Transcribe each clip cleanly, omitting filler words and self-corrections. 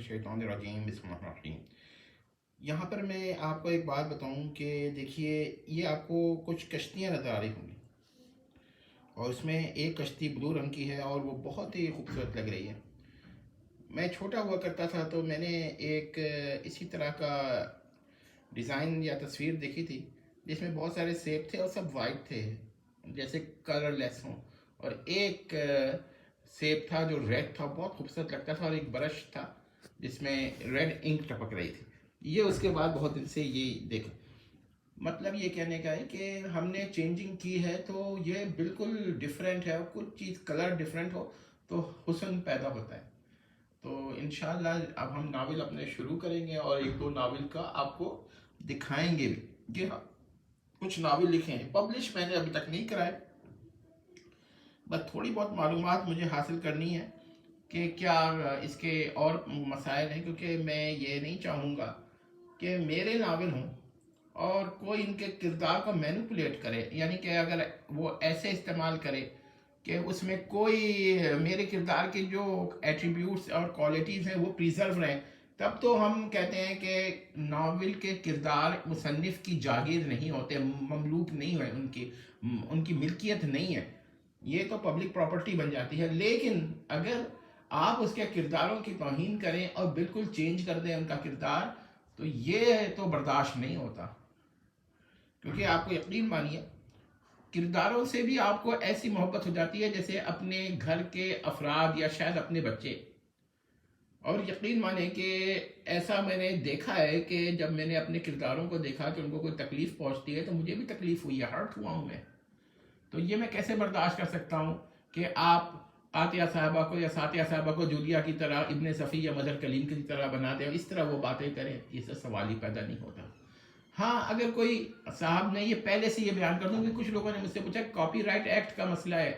الشیطان الرجیم بسم اللہ الرحمن الرحیم۔ یہاں پر میں آپ کو ایک بات بتاؤں کہ دیکھیے، یہ آپ کو کچھ کشتیاں نظر آ رہی ہوں گی، اور اس میں ایک کشتی بلو رنگ کی ہے اور وہ بہت ہی خوبصورت لگ رہی ہے۔ میں چھوٹا ہوا کرتا تھا تو میں نے ایک اسی طرح کا ڈیزائن یا تصویر دیکھی تھی، جس میں بہت سارے سیب تھے اور سب وائٹ تھے، جیسے کلر لیس ہوں، اور ایک سیب تھا جو ریڈ تھا، بہت خوبصورت لگتا تھا، اور ایک برش تھا جس میں ریڈ انک ٹپک رہی تھی۔ یہ اس کے بعد بہت دن سے یہ دیکھا، مطلب یہ کہنے کا ہے کہ ہم نے چینجنگ کی ہے تو یہ بالکل ڈیفرنٹ ہے، اور کچھ چیز کلر ڈیفرنٹ ہو تو حسن پیدا ہوتا ہے۔ تو انشاءاللہ اب ہم ناول اپنے شروع کریں گے، اور ایک دو ناول کا آپ کو دکھائیں گے بھی کہ ہاں کچھ ناول لکھے ہیں، پبلش میں نے ابھی تک نہیں کرائے، بس تھوڑی بہت معلومات مجھے حاصل کرنی ہے کہ کیا اس کے اور مسائل ہیں، کیونکہ میں یہ نہیں چاہوں گا کہ میرے ناول ہوں اور کوئی ان کے کردار کو مینوپولیٹ کرے، یعنی کہ اگر وہ ایسے استعمال کرے کہ اس میں کوئی میرے کردار کے جو ایٹریبیوٹس اور کوالٹیز ہیں وہ پریزرو رہیں، تب تو ہم کہتے ہیں کہ ناول کے کردار مصنف کی جاگیر نہیں ہوتے، مملوک نہیں ہوئے، ان کی ملکیت نہیں ہے، یہ تو پبلک پراپرٹی بن جاتی ہے۔ لیکن اگر آپ اس کے کرداروں کی توہین کریں اور بالکل چینج کر دیں ان کا کردار، تو یہ تو برداشت نہیں ہوتا، کیونکہ آپ کو یقین مانیے کرداروں سے بھی آپ کو ایسی محبت ہو جاتی ہے جیسے اپنے گھر کے افراد یا شاید اپنے بچے۔ اور یقین مانیں کہ ایسا میں نے دیکھا ہے کہ جب میں نے اپنے کرداروں کو دیکھا کہ ان کو کوئی تکلیف پہنچتی ہے تو مجھے بھی تکلیف ہوئی ہے، ہرٹ ہوا ہوں میں۔ تو یہ میں کیسے برداشت کر سکتا ہوں کہ آپ عاطیہ صاحبہ کو یا ساتیہ صاحبہ کو جولیا کی طرح، ابن صفی یا مدر کلیم کی طرح بنا دیں اور اس طرح وہ باتیں کریں، یہ سے سوال ہی پیدا نہیں ہوتا۔ ہاں اگر کوئی صاحب نے یہ پہلے سے یہ بیان کر دوں کہ کچھ لوگوں نے مجھ سے پوچھا کاپی رائٹ ایکٹ کا مسئلہ ہے،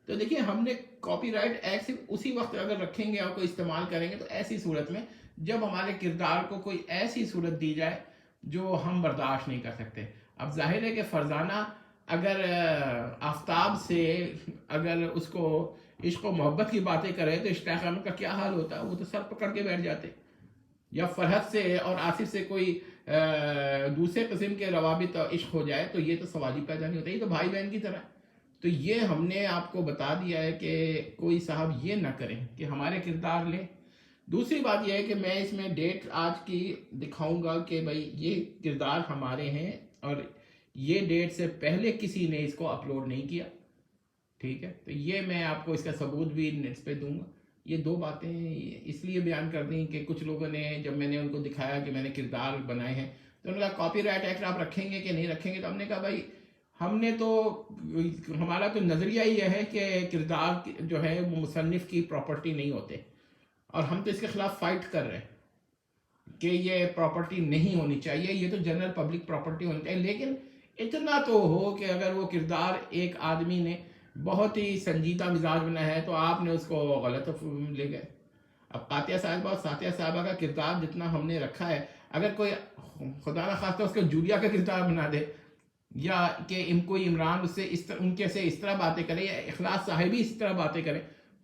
تو دیکھیے ہم نے کاپی رائٹ ایکٹ صرف اسی وقت اگر رکھیں گے اور کوئی استعمال کریں گے تو ایسی صورت میں جب ہمارے کردار کو کوئی ایسی صورت دی جائے جو ہم برداشت نہیں کر سکتے۔ اب ظاہر ہے کہ فرزانہ اگر آفتاب سے اگر اس کو عشق و محبت کی باتیں کرے تو اشتیاق احمد کا کیا حال ہوتا ہے، وہ تو سر پکڑ کے بیٹھ جاتے۔ یا فرحت سے اور آصف سے کوئی دوسرے قسم کے روابط عشق ہو جائے تو یہ تو سوال ہی پیدا نہیں ہوتا، یہ تو بھائی بہن کی طرح۔ تو یہ ہم نے آپ کو بتا دیا ہے کہ کوئی صاحب یہ نہ کریں کہ ہمارے کردار لیں۔ دوسری بات یہ ہے کہ میں اس میں ڈیٹ آج کی دکھاؤں گا کہ بھائی یہ کردار ہمارے ہیں، اور یہ ڈیٹ سے پہلے کسی نے اس کو اپلوڈ نہیں کیا، ٹھیک ہے؟ تو یہ میں آپ کو اس کا ثبوت بھی نیٹس پہ دوں گا۔ یہ دو باتیں اس لیے بیان کر دیں کہ کچھ لوگوں نے جب میں نے ان کو دکھایا کہ میں نے کردار بنائے ہیں تو انہوں نے کہا کاپی رائٹ ایکٹ آپ رکھیں گے کہ نہیں رکھیں گے، تو ہم نے کہا بھائی ہم نے تو، ہمارا تو نظریہ یہ ہے کہ کردار جو ہے وہ مصنف کی پراپرٹی نہیں ہوتے، اور ہم تو اس کے خلاف فائٹ کر رہے ہیں کہ یہ پراپرٹی نہیں ہونی چاہیے، یہ تو جنرل پبلک پراپرٹی ہونی چاہیے۔ لیکن اتنا تو ہو کہ اگر وہ کردار ایک آدمی نے بہت ہی سنجیدہ مزاج بنا ہے تو آپ نے اس کو غلط لے گئے۔ اب قاطیہ صاحبہ اور ساتیہ صاحبہ کا کردار جتنا ہم نے رکھا ہے، اگر کوئی خدا نخواستہ اس کو جولیا کا کردار بنا دے، یا کہ کوئی عمران اس سے ان کے سے اس طرح باتیں کرے، یا اخلاص صاحبی اس طرح باتیں کرے،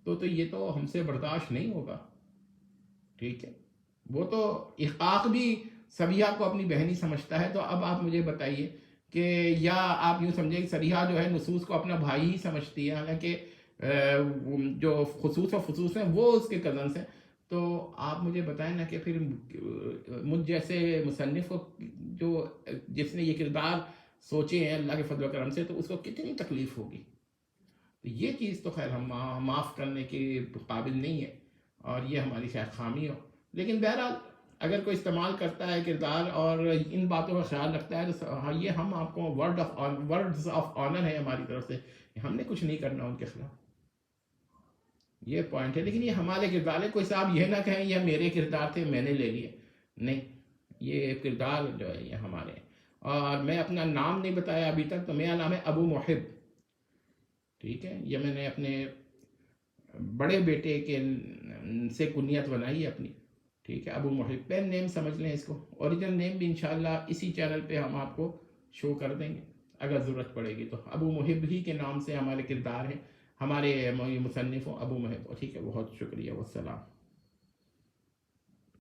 تو یہ تو ہم سے برداشت نہیں ہوگا، ٹھیک ہے؟ وہ تو احقاق بھی سبیہ کو اپنی بہنی سمجھتا ہے، تو اب آپ مجھے بتائیے کہ یا آپ یوں سمجھیں کہ سریحہ جو ہے نصوص کو اپنا بھائی ہی سمجھتی ہے، حالانکہ جو خصوص و فصوص ہیں وہ اس کے کزنس ہیں۔ تو آپ مجھے بتائیں نا کہ پھر مجھ جیسے مصنف کو جو جس نے یہ کردار سوچے ہیں اللہ کے فضل و کرم سے، تو اس کو کتنی تکلیف ہوگی۔ تو یہ چیز تو خیر ہم معاف کرنے کے قابل نہیں ہے، اور یہ ہماری شاید خامی ہو، لیکن بہرحال اگر کوئی استعمال کرتا ہے کردار اور ان باتوں کا خیال رکھتا ہے تو ہاں یہ ہم آپ کو ورڈز آف آنر ہے ہماری طرف سے، ہم نے کچھ نہیں کرنا ان کے خلاف، یہ پوائنٹ ہے۔ لیکن یہ ہمارے کردار ہے، کوئی صاحب یہ نہ کہیں یہ میرے کردار تھے میں نے لے لیے، نہیں، یہ کردار جو ہے یہ ہمارے ہیں۔ اور میں اپنا نام نہیں بتایا ابھی تک، تو میرا نام ہے ابو محب، ٹھیک ہے؟ یہ میں نے اپنے بڑے بیٹے کے سے کنیت بنائی ہے اپنی، ٹھیک ہے؟ ابو محب پین نیم سمجھ لیں اس کو، اوریجنل نیم بھی انشاءاللہ اسی چینل پہ ہم آپ کو شو کر دیں گے اگر ضرورت پڑے گی تو۔ ابو محب ہی کے نام سے ہمارے کردار ہیں، ہمارے مصنفوں ابو محب، ٹھیک ہے؟ بہت شکریہ، والسلام۔